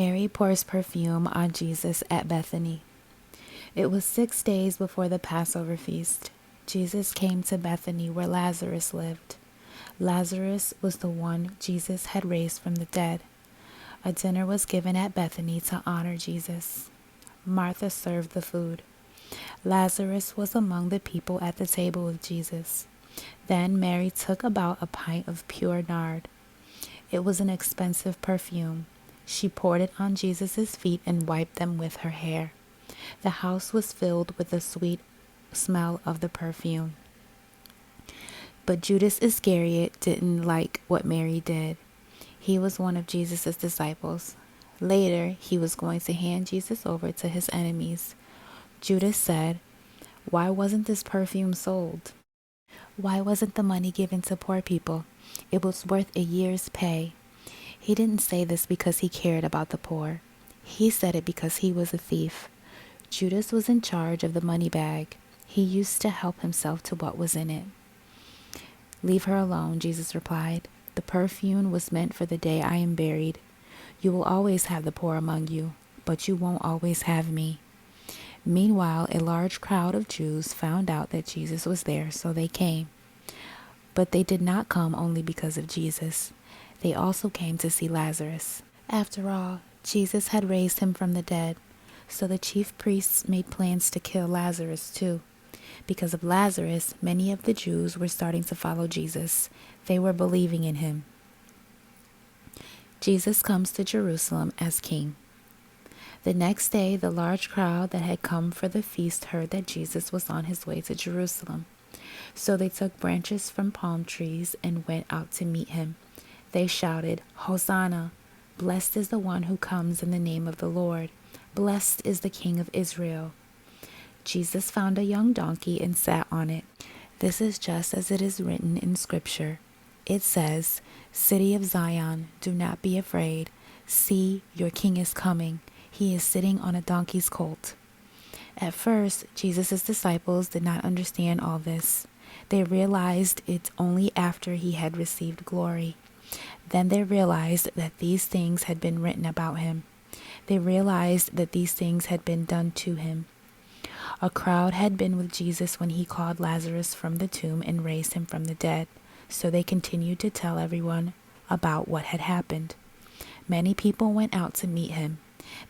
Mary pours perfume on Jesus at Bethany. It was 6 days before the Passover feast. Jesus came to Bethany where Lazarus lived. Lazarus was the one Jesus had raised from the dead. A dinner was given at Bethany to honor Jesus. Martha served the food. Lazarus was among the people at the table with Jesus. Then Mary took about a pint of pure nard. It was an expensive perfume. She poured it on Jesus' feet and wiped them with her hair. The house was filled with the sweet smell of the perfume. But Judas Iscariot didn't like what Mary did. He was one of Jesus' disciples. Later, he was going to hand Jesus over to his enemies. Judas said, "Why wasn't this perfume sold? Why wasn't the money given to poor people? It was worth a year's pay." He didn't say this because he cared about the poor. He said it because he was a thief. Judas was in charge of the money bag. He used to help himself to what was in it. "Leave her alone," Jesus replied. "The perfume was meant for the day I am buried. You will always have the poor among you, but you won't always have me." Meanwhile, a large crowd of Jews found out that Jesus was there, so they came. But they did not come only because of Jesus. They also came to see Lazarus. After all, Jesus had raised him from the dead, so the chief priests made plans to kill Lazarus too. Because of Lazarus, many of the Jews were starting to follow Jesus. They were believing in him. Jesus comes to Jerusalem as king. The next day, the large crowd that had come for the feast heard that Jesus was on his way to Jerusalem. So they took branches from palm trees and went out to meet him. They shouted, "Hosanna! Blessed is the one who comes in the name of the Lord. Blessed is the King of Israel." Jesus found a young donkey and sat on it. This is just as it is written in Scripture. It says, "City of Zion, do not be afraid. See, your king is coming. He is sitting on a donkey's colt." At first, Jesus' disciples did not understand all this. They realized it only after he had received glory. Then they realized that these things had been written about him. They realized that these things had been done to him. A crowd had been with Jesus when he called Lazarus from the tomb and raised him from the dead, so they continued to tell everyone about what had happened. Many people went out to meet him.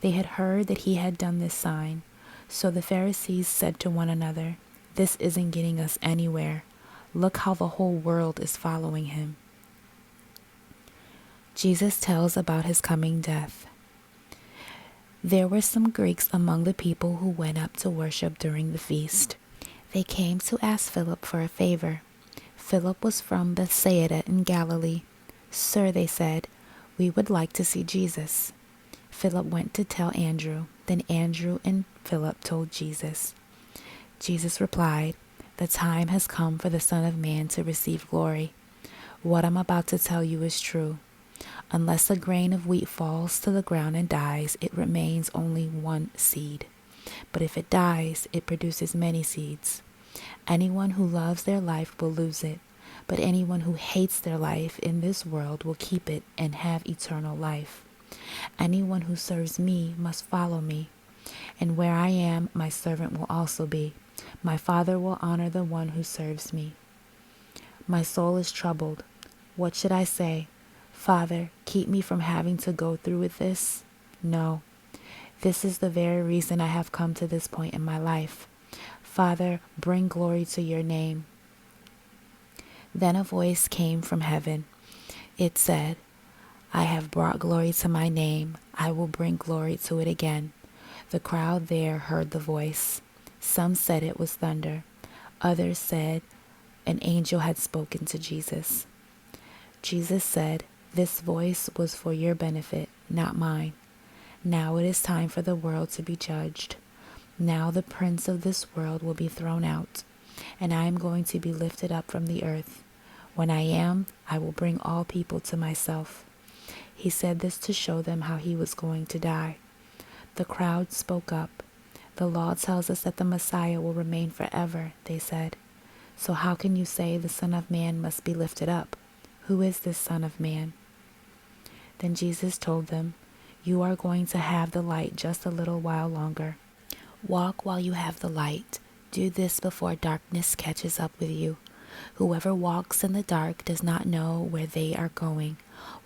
They had heard that he had done this sign. So the Pharisees said to one another, "This isn't getting us anywhere. Look how the whole world is following him." Jesus tells about his coming death. There were some Greeks among the people who went up to worship during the feast. They came to ask Philip for a favor. Philip was from Bethsaida in Galilee. "Sir," they said, "we would like to see Jesus." Philip went to tell Andrew. Then Andrew and Philip told Jesus. Jesus replied, "The time has come for the Son of Man to receive glory. What I'm about to tell you is true. Unless a grain of wheat falls to the ground and dies, it remains only one seed. But if it dies, it produces many seeds. Anyone who loves their life will lose it, but anyone who hates their life in this world will keep it and have eternal life. Anyone who serves me must follow me, and where I am, my servant will also be. My Father will honor the one who serves me. My soul is troubled. What should I say? Father, keep me from having to go through with this? No. This is the very reason I have come to this point in my life. Father, bring glory to your name." Then a voice came from heaven. It said, "I have brought glory to my name. I will bring glory to it again." The crowd there heard the voice. Some said it was thunder. Others said an angel had spoken to Jesus. Jesus said, "This voice was for your benefit, not mine. Now it is time for the world to be judged. Now the prince of this world will be thrown out, and I am going to be lifted up from the earth. When I am, I will bring all people to myself." He said this to show them how he was going to die. The crowd spoke up. "The law tells us that the Messiah will remain forever," they said. "So how can you say the Son of Man must be lifted up? Who is this Son of Man?" Then Jesus told them, You are going to have the light just a little while longer. Walk while you have the light. Do this before darkness catches up with you. Whoever walks in the dark does not know where they are going.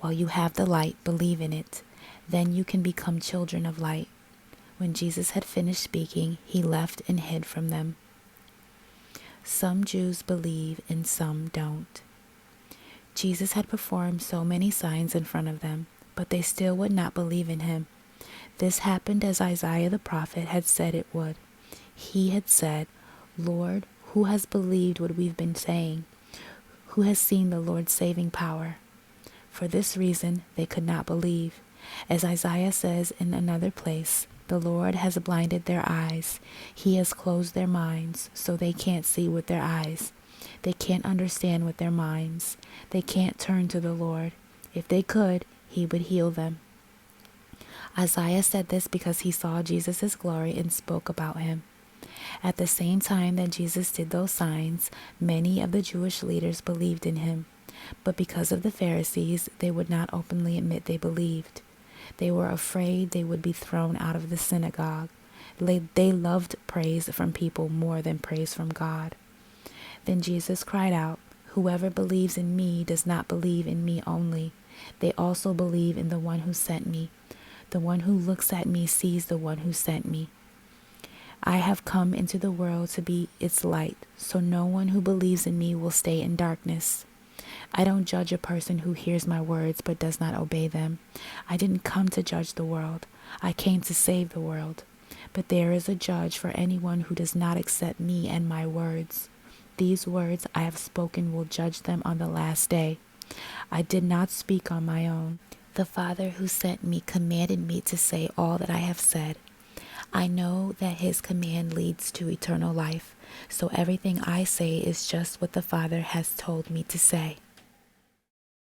While you have the light, believe in it. Then you can become children of light. When Jesus had finished speaking, he left and hid from them. Some Jews believe and some don't. Jesus had performed so many signs in front of them, but they still would not believe in him. This happened as Isaiah the prophet had said it would. He had said, "Lord, who has believed what we've been saying? Who has seen the Lord's saving power?" For this reason, they could not believe. As Isaiah says in another place, "The Lord has blinded their eyes. He has closed their minds, so they can't see with their eyes. They can't understand with their minds. They can't turn to the Lord. If they could, he would heal them." Isaiah said this because he saw Jesus' glory and spoke about him. At the same time that Jesus did those signs, many of the Jewish leaders believed in him. But because of the Pharisees, they would not openly admit they believed. They were afraid they would be thrown out of the synagogue. They loved praise from people more than praise from God. Then Jesus cried out, "Whoever believes in me does not believe in me only. They also believe in the one who sent me. The one who looks at me sees the one who sent me. I have come into the world to be its light, so no one who believes in me will stay in darkness. I don't judge a person who hears my words but does not obey them. I didn't come to judge the world. I came to save the world. But there is a judge for anyone who does not accept me and my words. These words I have spoken will judge them on the last day. I did not speak on my own. The Father who sent me commanded me to say all that I have said. I know that his command leads to eternal life, so everything I say is just what the Father has told me to say."